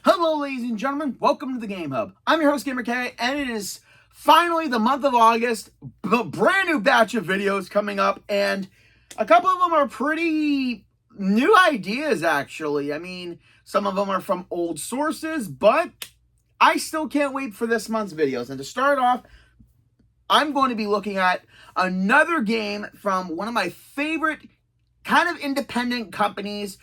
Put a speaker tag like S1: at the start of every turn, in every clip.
S1: Hello, ladies and gentlemen. Welcome to the Game Hub. I'm your host, GamerK, and it is finally the month of August. A brand new batch of videos coming up, and a couple of them are pretty new ideas, actually. I mean, some of them are from old sources, but I still can't wait for this month's videos. And to start off, I'm going to be looking at another game from one of my favorite kind of independent companies,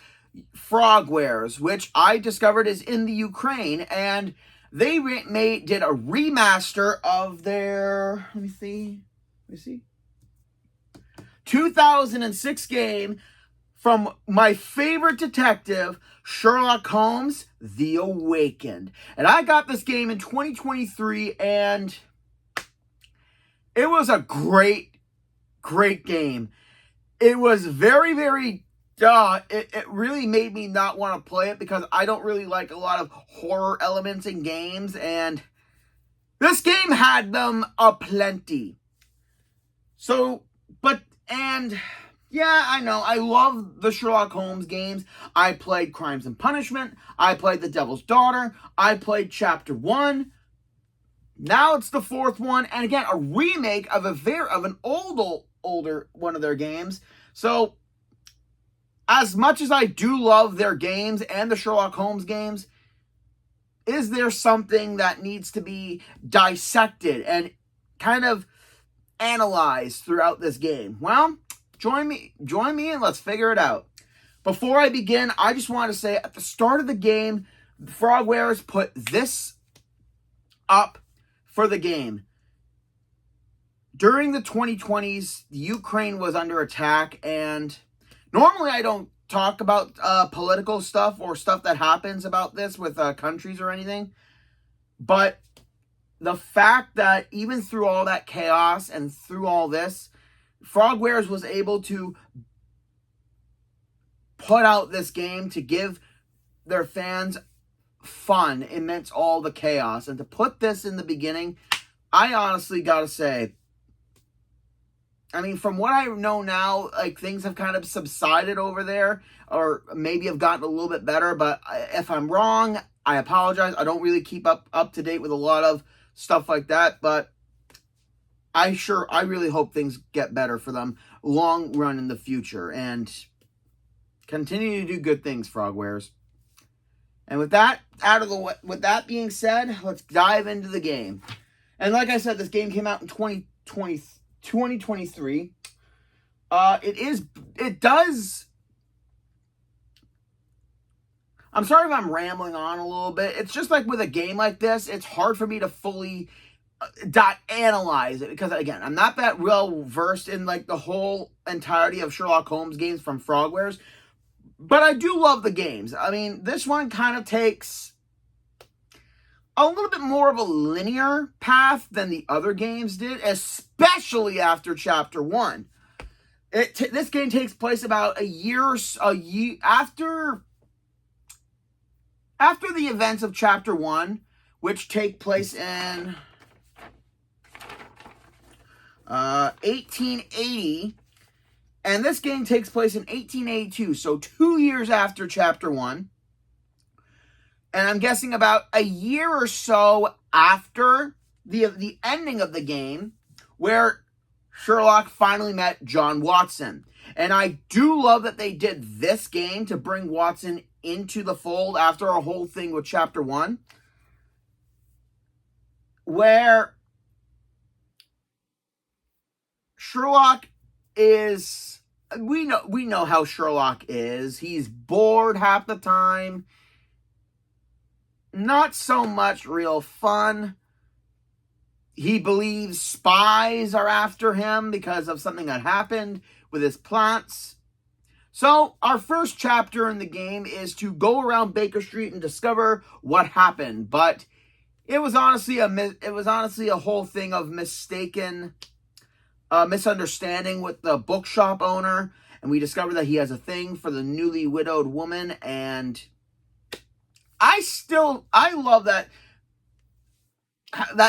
S1: Frogwars, which I discovered is in the Ukraine, and they did a remaster of their, let me see, 2006 game from my favorite detective, Sherlock Holmes, The Awakened. And I got this game in 2023, and it was a great game. It was very it really made me not want to play it because I don't really like a lot of horror elements in games, and this game had them aplenty. Yeah, I know, I love the Sherlock Holmes games. I played Crimes and Punishment, I played The Devil's Daughter, I played Chapter 1. Now it's the fourth one, and again, a remake of an older one of their games. So, as much as I do love their games and the Sherlock Holmes games, is there something that needs to be dissected and kind of analyzed throughout this game? Well, join me and let's figure it out. Before I begin, I just want to say at the start of the game, Frogwares put this up for the game. During the 2020s, the Ukraine was under attack, and normally I don't talk about political stuff or stuff that happens about this with countries or anything, but the fact that even through all that chaos and through all this, Frogwares was able to put out this game to give their fans fun amidst all the chaos, and to put this in the beginning, I honestly gotta say, I mean, from what I know now, like, things have kind of subsided over there, or maybe have gotten a little bit better, but if I'm wrong, I apologize. I don't really keep up to date with a lot of stuff like that, but I really hope things get better for them long run in the future, and continue to do good things, Frogwares. And with that being said, let's dive into the game. And like I said, this game came out in 2023. I'm sorry if I'm rambling on a little bit. It's just like with a game like this, it's hard for me to fully analyze it, because again, I'm not that well versed in like the whole entirety of Sherlock Holmes games from Frogwares, but I do love the games. I mean, this one kind of takes a little bit more of a linear path than the other games did, especially after Chapter 1. This game takes place about a year after the events of Chapter 1, which take place in 1880, and this game takes place in 1882, so 2 years after Chapter 1. And I'm guessing about a year or so after the ending of the game, where Sherlock finally met John Watson. And I do love that they did this game to bring Watson into the fold after a whole thing with Chapter 1, where Sherlock is, we know how Sherlock is. He's bored half the time. Not so much real fun. He believes spies are after him because of something that happened with his plants. So our first chapter in the game is to go around Baker Street and discover what happened. But it was honestly a whole thing of misunderstanding with the bookshop owner, and we discovered that he has a thing for the newly widowed woman. And I love that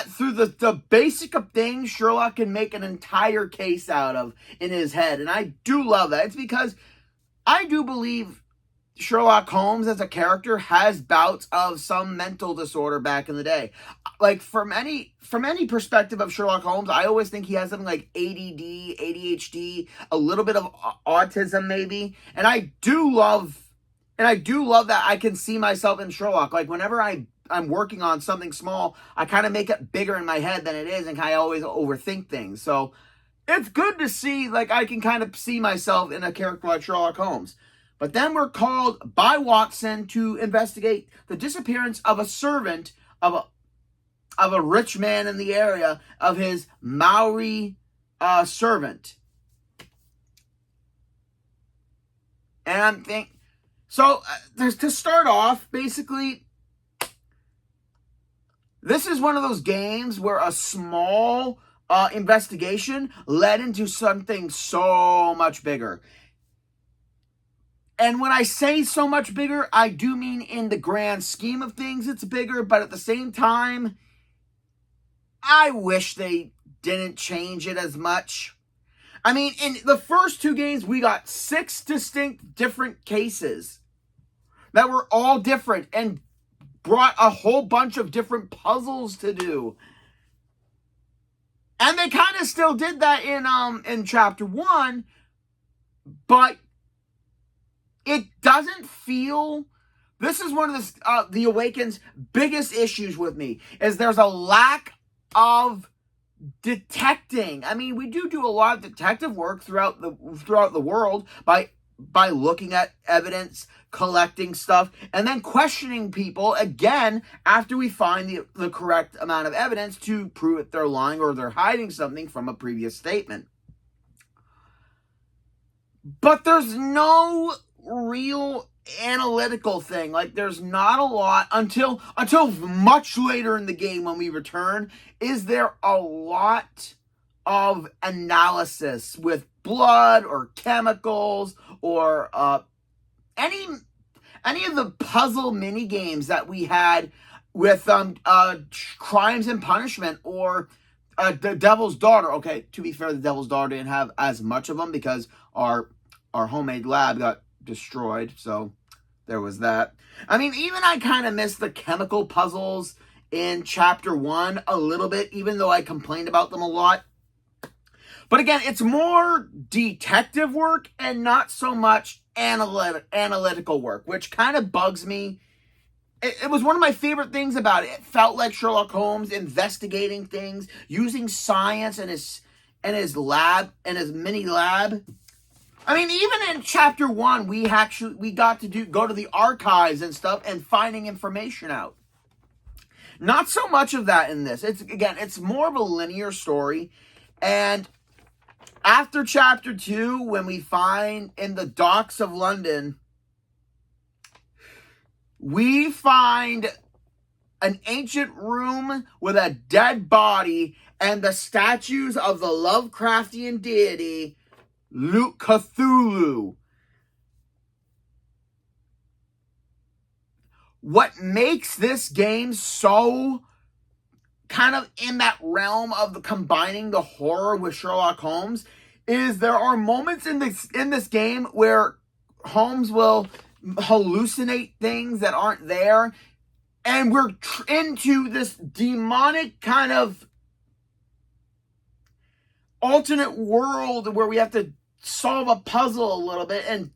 S1: through the basic of things, Sherlock can make an entire case out of in his head. And I do love that. It's because I do believe Sherlock Holmes as a character has bouts of some mental disorder back in the day. Like from any perspective of Sherlock Holmes, I always think he has something like ADD, ADHD, a little bit of autism maybe. And I do love that I can see myself in Sherlock. Like whenever I'm working on something small, I kind of make it bigger in my head than it is, and I always overthink things. So it's good to see, like, I can kind of see myself in a character like Sherlock Holmes. But then we're called by Watson to investigate the disappearance of a servant of a rich man in the area, of his Maori servant. And I'm thinking, so to start off, basically, this is one of those games where a small investigation led into something so much bigger. And when I say so much bigger, I do mean in the grand scheme of things, it's bigger. But at the same time, I wish they didn't change it as much. I mean, in the first two games, we got 6 distinct different cases that were all different and brought a whole bunch of different puzzles to do. And they kind of still did that in chapter 1, but it doesn't feel... This is one of the Awakened's biggest issues with me, is there's a lack of detecting. I mean, we do a lot of detective work throughout the world by looking at evidence, collecting stuff, and then questioning people again after we find the correct amount of evidence to prove that they're lying or they're hiding something from a previous statement. But there's no real analytical thing. Like, there's not a lot until much later in the game when we return. Is there a lot of analysis with blood or chemicals or any of the puzzle mini games that we had with Crimes and Punishment or The Devil's Daughter? Okay, to be fair, The Devil's Daughter didn't have as much of them because our homemade lab got destroyed, so there was that. I mean, even I kind of missed the chemical puzzles in chapter 1 a little bit, even though I complained about them a lot. But again, it's more detective work and not so much analytical work, which kind of bugs me. It was one of my favorite things about it. It felt like Sherlock Holmes investigating things, using science and his lab and his mini lab. I mean, even in chapter 1, we got to go to the archives and stuff and finding information out. Not so much of that in this. It's more of a linear story. And after chapter 2, when we find in the docks of London, we find an ancient room with a dead body and the statues of the Lovecraftian deity Cthulhu. What makes this game so kind of in that realm of combining the horror with Sherlock Holmes is there are moments in this game where Holmes will hallucinate things that aren't there, and we're into this demonic kind of alternate world where we have to solve a puzzle a little bit and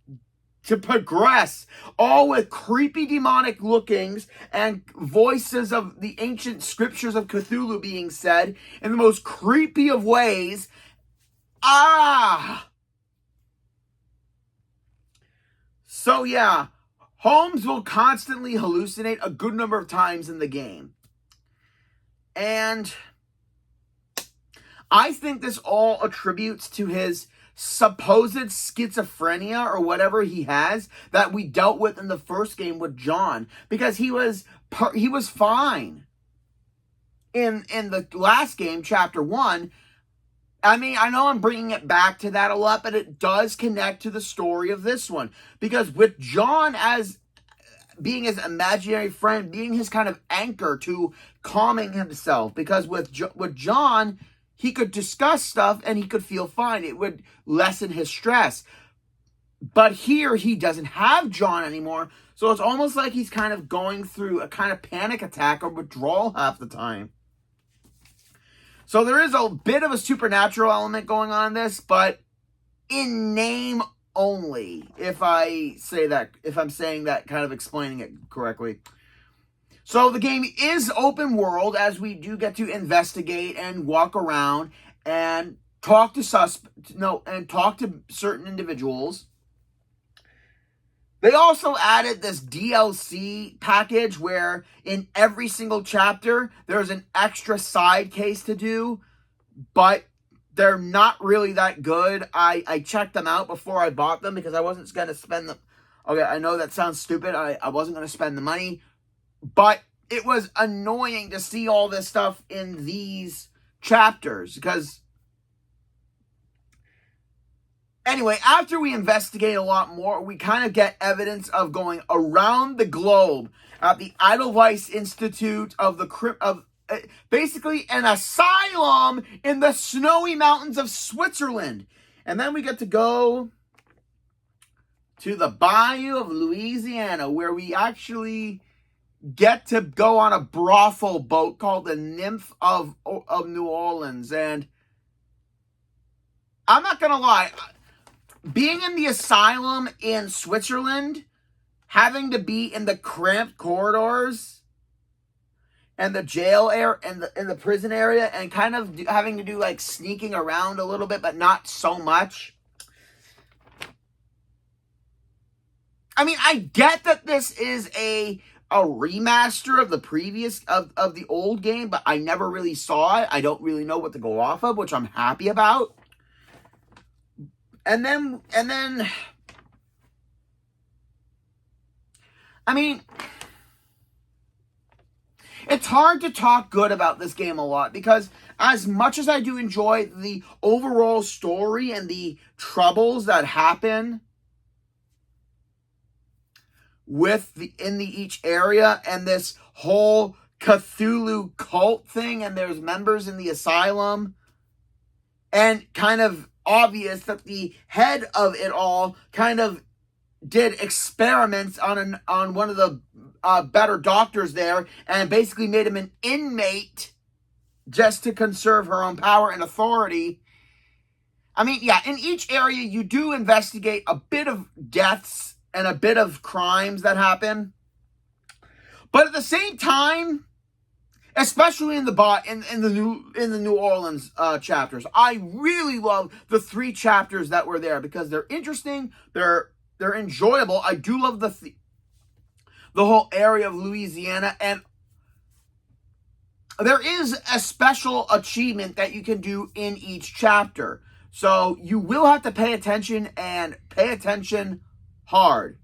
S1: to progress, all with creepy demonic lookings and voices of the ancient scriptures of Cthulhu being said in the most creepy of ways. So yeah, Holmes will constantly hallucinate a good number of times in the game. And I think this all attributes to his supposed schizophrenia or whatever he has that we dealt with in the first game with John, because he was fine in the last game, chapter 1. I mean, I know I'm bringing it back to that a lot, but it does connect to the story of this one, because with John as being his imaginary friend, being his kind of anchor to calming himself, because with John, he could discuss stuff and he could feel fine. It would lessen his stress. But here he doesn't have John anymore, so it's almost like he's kind of going through a kind of panic attack or withdrawal half the time. So there is a bit of a supernatural element going on in this, but in name only, if I say that, if I'm saying that, kind of explaining it correctly. So the game is open world, as we do get to investigate and walk around and talk to talk to certain individuals. They also added this DLC package where in every single chapter there's an extra side case to do, but they're not really that good. I checked them out before I bought them because I wasn't going to spend them. Okay, I know that sounds stupid. I wasn't going to spend the money, but it was annoying to see all this stuff in these chapters because anyway, after we investigate a lot more, we kind of get evidence of going around the globe at the Edelweiss Institute of basically an asylum in the snowy mountains of Switzerland. And then we get to go to the Bayou of Louisiana, where we actually get to go on a brothel boat called the Nymph of New Orleans. And I'm not going to lie, being in the asylum in Switzerland, having to be in the cramped corridors and the jail area and the prison area, and kind of having to do like sneaking around a little bit, but not so much. I mean, I get that this is a remaster of the previous of the old game, but I never really saw it. I don't really know what to go off of, which I'm happy about. And then, I mean, it's hard to talk good about this game a lot because as much as I do enjoy the overall story and the troubles that happen in each area and this whole Cthulhu cult thing, and there's members in the asylum, and kind of obvious that the head of it all kind of did experiments on one of the better doctors there and basically made him an inmate just to conserve her own power and authority. I mean, yeah, in each area you do investigate a bit of deaths and a bit of crimes that happen. But at the same time, especially in the New Orleans chapters, I really love the 3 chapters that were there because they're interesting, they're enjoyable. I do love the whole area of Louisiana, and there is a special achievement that you can do in each chapter. So you will have to pay attention, and pay attention hard.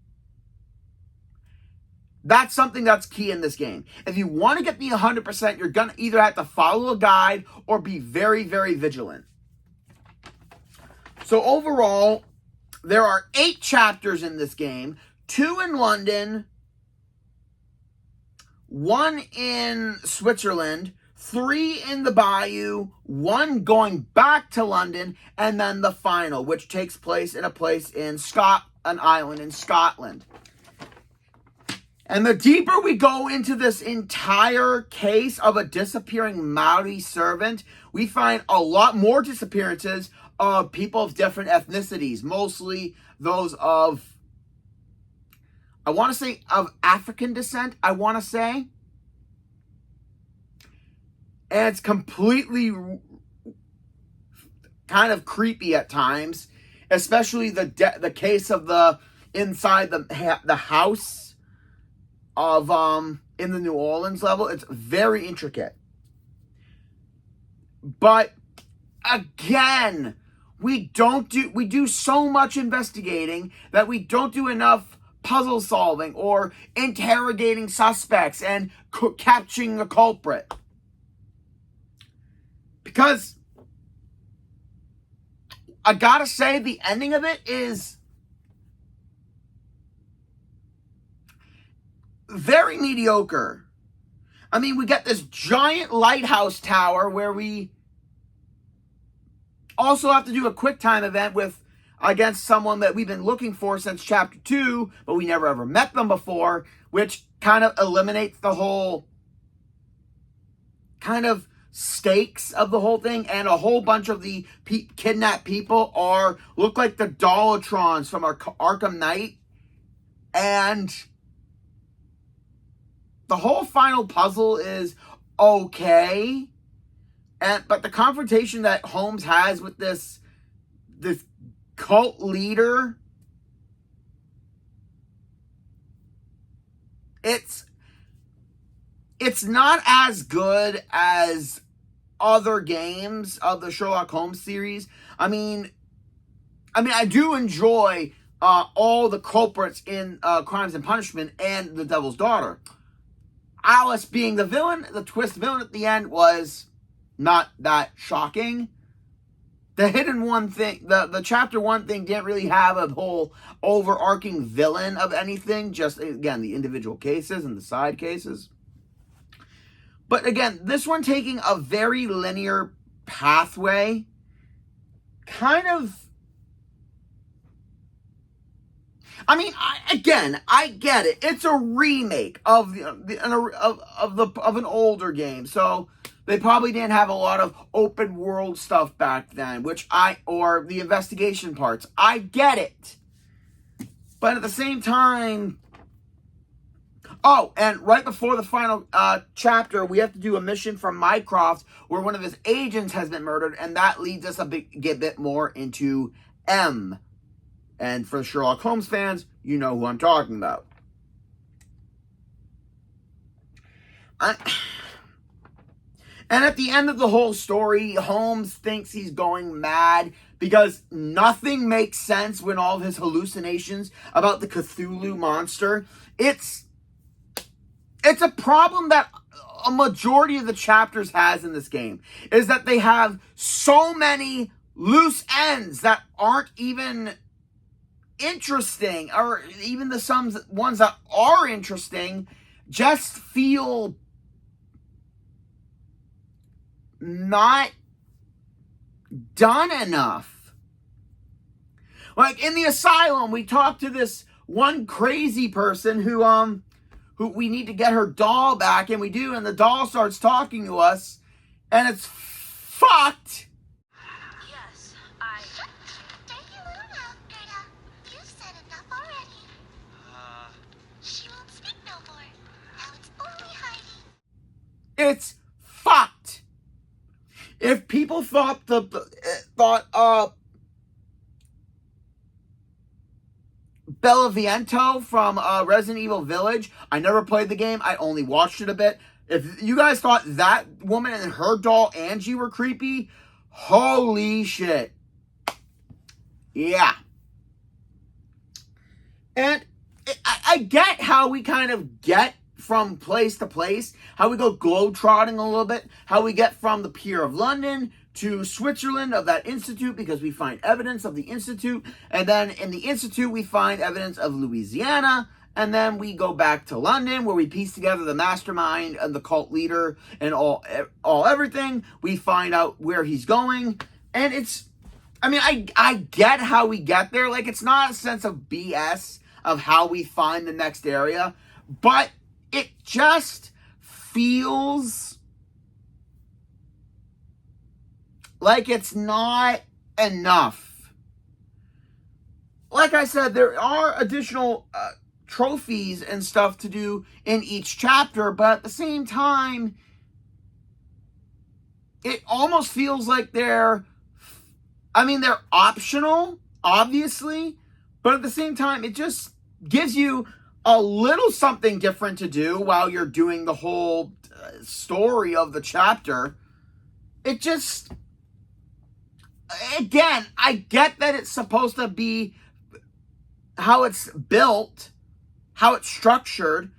S1: That's something that's key in this game. If you want to get the 100%, you're going to either have to follow a guide or be very, very vigilant. So overall, there are 8 chapters in this game. 2 in London, 1 in Switzerland, 3 in the Bayou, 1 going back to London, and then the final, which takes place in an island in Scotland. And the deeper we go into this entire case of a disappearing Maori servant, we find a lot more disappearances of people of different ethnicities, mostly those of, I want to say, of African descent, And it's completely kind of creepy at times, especially the case of the inside the house of in the New Orleans level. It's very intricate. But again, we do so much investigating that we don't do enough puzzle solving or interrogating suspects and catching the culprit. Because I gotta say, the ending of it is very mediocre. I mean, we get this giant lighthouse tower where we also have to do a quick time event with against someone that we've been looking for since chapter 2, but we never ever met them before, which kind of eliminates the whole kind of stakes of the whole thing. And a whole bunch of the kidnapped people look like the Dollatrons from our Arkham Knight. And the whole final puzzle is okay. But the confrontation that Holmes has with this cult leader, it's not as good as other games of the Sherlock Holmes series. I mean, I do enjoy all the culprits in Crimes and Punishment and The Devil's Daughter. Alice being the villain, the twist villain at the end was not that shocking. The hidden one thing, the chapter 1 thing didn't really have a whole overarching villain of anything. Just, again, the individual cases and the side cases. But again, this one taking a very linear pathway, kind of, I get it. It's a remake of an older game, so they probably didn't have a lot of open world stuff back then, or the investigation parts. I get it. But at the same time, and right before the final chapter, we have to do a mission from Mycroft where one of his agents has been murdered, and that leads us get a bit more into M. And for Sherlock Holmes fans, you know who I'm talking about. And at the end of the whole story, Holmes thinks he's going mad because nothing makes sense when all of his hallucinations about the Cthulhu monster. It's a problem that a majority of the chapters has in this game, is that they have so many loose ends that aren't even interesting, or even the ones that are interesting just feel not done enough. Like in the asylum, we talked to this one crazy person who we need to get her doll back, and we do, and the doll starts talking to us, and it's fucked.
S2: Yes, Take your little mouth, Gerda. You've said enough already. She won't speak no more. Now it's only Heidi.
S1: It's fucked. If people thought Bellaviento from Resident Evil Village, I never played the game, I only watched it a bit. If you guys thought that woman and her doll Angie were creepy, holy shit. Yeah. And I get how we kind of get from place to place, how we go globetrotting a little bit, how we get from the Pier of London to Switzerland of that institute because we find evidence of the institute, and then in the institute we find evidence of Louisiana, and then we go back to London where we piece together the mastermind and the cult leader and everything. We find out where he's going, and I get how we get there. Like, it's not a sense of BS of how we find the next area, but it just feels like it's not enough. Like I said, there are additional trophies and stuff to do in each chapter, but at the same time, it almost feels like they're optional, obviously, but at the same time, it just gives you a little something different to do while you're doing the whole story of the chapter. It just, again, I get that it's supposed to be how it's built, how it's structured,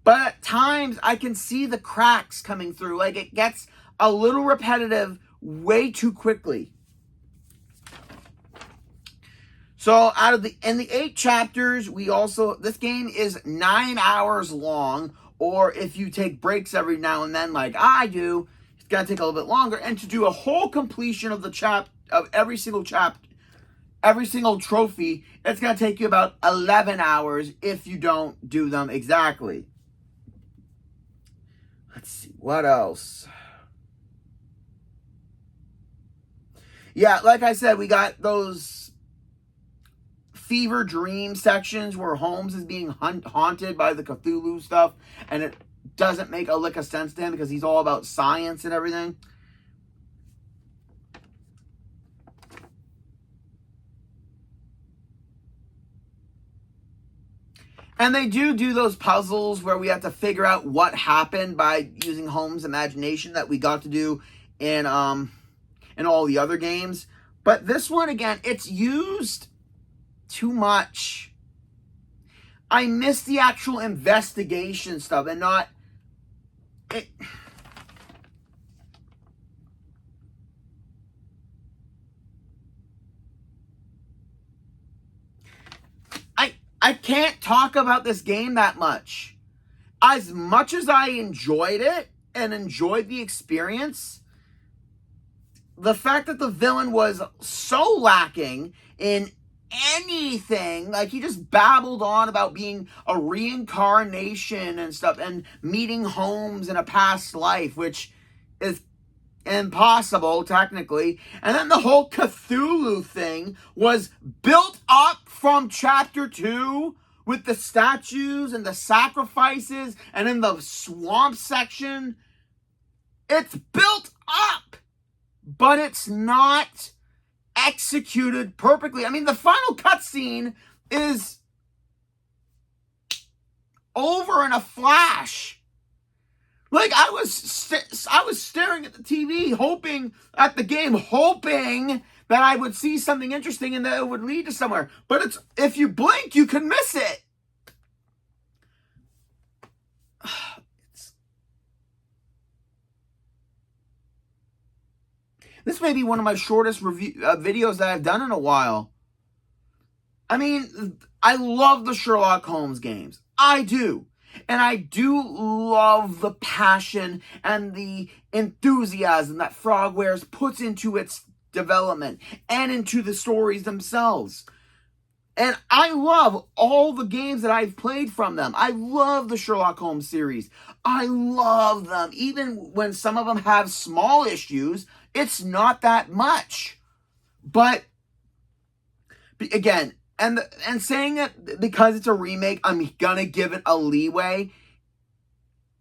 S1: but at times I can see the cracks coming through. Like, it gets a little repetitive way too quickly. So in the 8 chapters, this game is 9 hours long, or if you take breaks every now and then like I do, it's going to take a little bit longer. And to do a whole completion of of every single chapter every single trophy, it's going to take you about 11 hours if you don't do them exactly. Let's see, what else? Yeah, like I said, we got those fever dream sections where Holmes is being haunted by the Cthulhu stuff, and it doesn't make a lick of sense to him because he's all about science and everything. And they do those puzzles where we have to figure out what happened by using Holmes' imagination that we got to do in all the other games. But this one, again, it's used too much. I miss the actual investigation stuff and not it. I can't talk about this game that much. As much as I enjoyed it and enjoyed the experience, the fact that the villain was so lacking in anything, like he just babbled on about being a reincarnation and stuff and meeting Holmes in a past life, which is impossible technically. And then the whole Cthulhu thing was built up from chapter 2 with the statues and the sacrifices, and in the swamp section it's built up, but it's not executed perfectly. I mean, the final cutscene is over in a flash. Like, I was staring at the TV, hoping at the game, hoping that I would see something interesting and that it would lead to somewhere. But it's, if you blink, you can miss it. This may be one of my shortest videos that I've done in a while. I mean, I love the Sherlock Holmes games. I do. And I do love the passion and the enthusiasm that Frogwars puts into its development and into the stories themselves. And I love all the games that I've played from them. I love the Sherlock Holmes series. I love them. Even when some of them have small issues, it's not that much. But, again, and saying that because it's a remake, I'm gonna give it a leeway.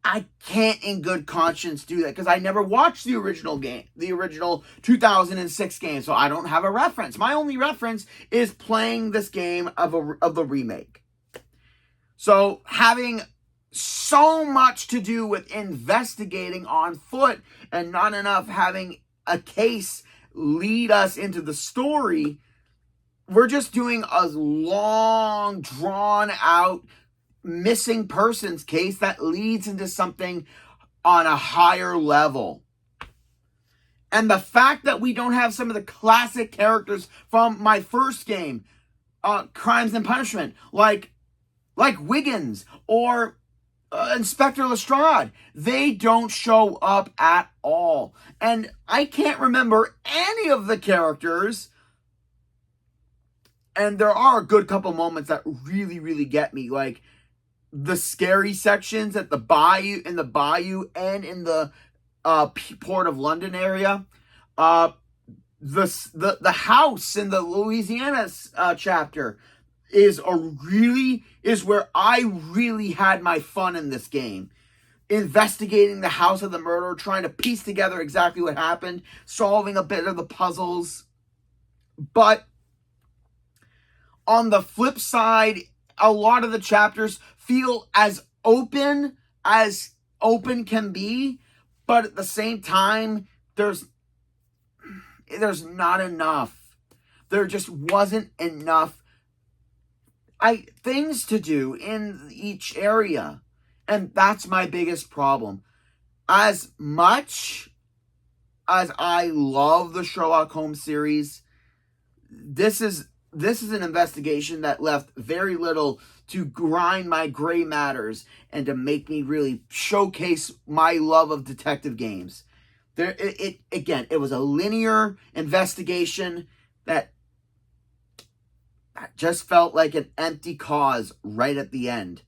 S1: I can't in good conscience do that because I never watched the original game, the original 2006 game, so I don't have a reference. My only reference is playing this game of the remake. So having so much to do with investigating on foot and not enough having a case lead us into the story, we're just doing a long, drawn-out missing persons case that leads into something on a higher level. And the fact that we don't have some of the classic characters from my first game, Crimes and Punishment, like Wiggins or Inspector Lestrade, they don't show up at all. And I can't remember any of the characters. And there are a good couple moments that really, really get me, like the scary sections at the bayou, in the bayou, and in the Port of London area. The house in the Louisiana chapter is where I really had my fun in this game. Investigating the house of the murderer, trying to piece together exactly what happened, solving a bit of the puzzles. But on the flip side, a lot of the chapters feel as open can be, but at the same time, there's not enough. There just wasn't enough things to do in each area. And that's my biggest problem. As much as I love the Sherlock Holmes series, this is an investigation that left very little to grind my gray matters and to make me really showcase my love of detective games. It was a linear investigation that just felt like an empty cause right at the end.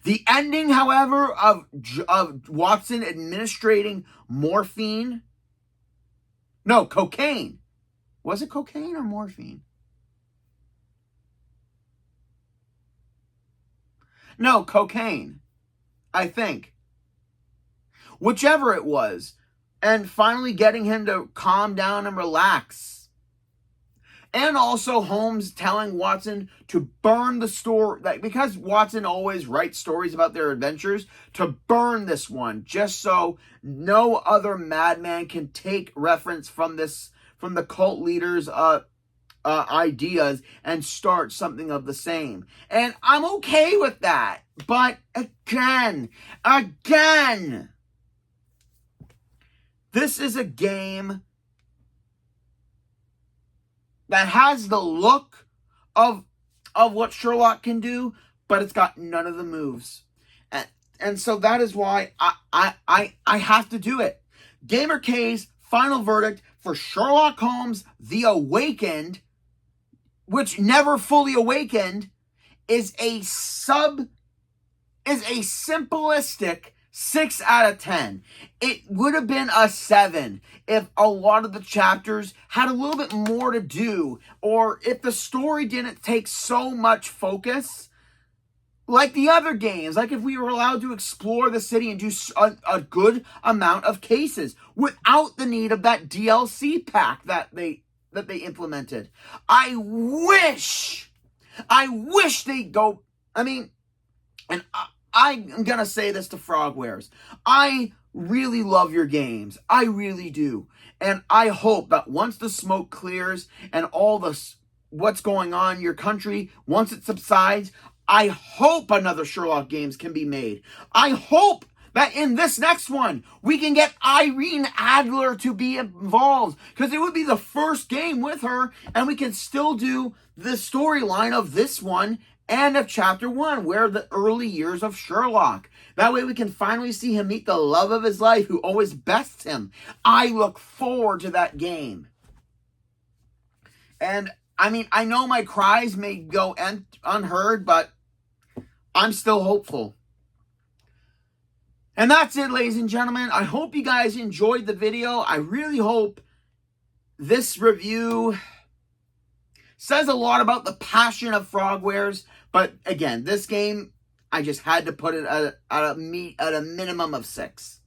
S1: The ending, however, of Watson administrating cocaine. Was it cocaine or morphine? No, cocaine, I think. Whichever it was. And finally getting him to calm down and relax. And also Holmes telling Watson to burn the story, because Watson always writes stories about their adventures, to burn this one, just so no other madman can take reference from the cult leaders' ideas and start something of the same. And I'm okay with that. But again, this is a game that has the look of what Sherlock can do, but it's got none of the moves. And so that is why I have to do it. GamerK's final verdict for Sherlock Holmes The Awakened, which never fully awakened, is a simplistic 6 out of 10. It would have been a 7 if a lot of the chapters had a little bit more to do, or if the story didn't take so much focus like the other games. Like if we were allowed to explore the city and do a good amount of cases without the need of that DLC pack that they implemented. I wish they'd go. I mean, and I'm going to say this to Frogwars. I really love your games. I really do. And I hope that once the smoke clears and all what's going on in your country, once it subsides, I hope another Sherlock games can be made. I hope that in this next one, we can get Irene Adler to be involved, because it would be the first game with her, and we can still do the storyline of this one and of Chapter 1, where the early years of Sherlock. That way we can finally see him meet the love of his life, who always bests him. I look forward to that game. And, I mean, I know my cries may go unheard, but I'm still hopeful. And that's it, ladies and gentlemen. I hope you guys enjoyed the video. I really hope this review says a lot about the passion of Frogwares. But again, this game, I just had to put it at a minimum of 6.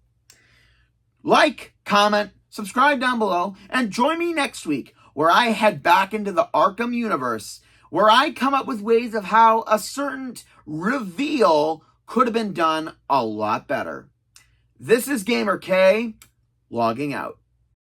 S1: Like, comment, subscribe down below, and join me next week where I head back into the Arkham universe, where I come up with ways of how a certain reveal could have been done a lot better. This is GamerK, logging out.